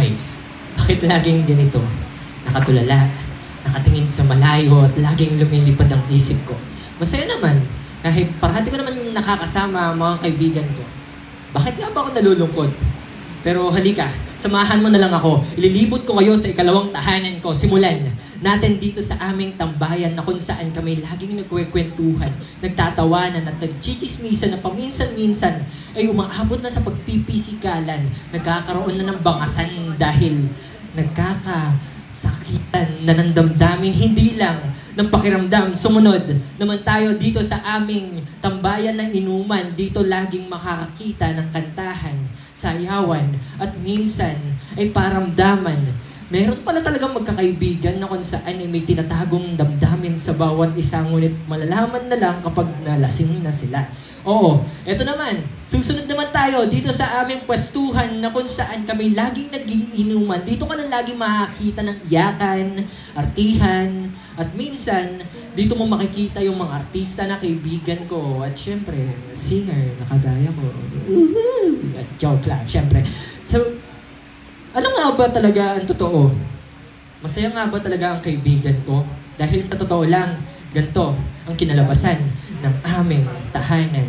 Guys, bakit laging ganito? Nakatulala, nakatingin sa malayo at laging lumilipad ang isip ko. Masaya naman, kahit parati ko naman nakakasama ang mga kaibigan ko. Bakit nga ba ako nalulungkot? Pero halika, samahan mo na lang ako. Ililibot ko kayo sa ikalawang tahanan ko. Simulan natin dito sa aming tambayan na kung saan kami laging nagkwekwentuhan, nagtatawanan at nagchichismisan na paminsan-minsan ay umaabot na sa pagpipisikalan. Nagkakaroon na ng bangasan dahil nagkakasakitan na ng damdamin, hindi lang ng pakiramdam. Sumunod naman tayo dito sa aming tambayan ng inuman. Dito laging makakakita ng kantahan, sayawan, at minsan ay paramdaman. Meron pala talagang magkakaibigan na kung saan ay may tinatagong damdamin sa bawat isa, ngunit malalaman na lang kapag nalasing na sila. Oo, eto naman, susunod naman tayo dito sa aming pwestuhan na kung saan kami laging nagiinuman. Dito ka na laging makakita ng iyakan, artihan, at minsan, dito mo makikita yung mga artista na kaibigan ko. At syempre, singer na kagaya ko. At joke lang, syempre. So, ano nga ba talaga ang totoo? Masaya nga ba talaga ang kaibigan ko? Dahil sa totoo lang, ganito ang kinalabasan ng aming tahanan.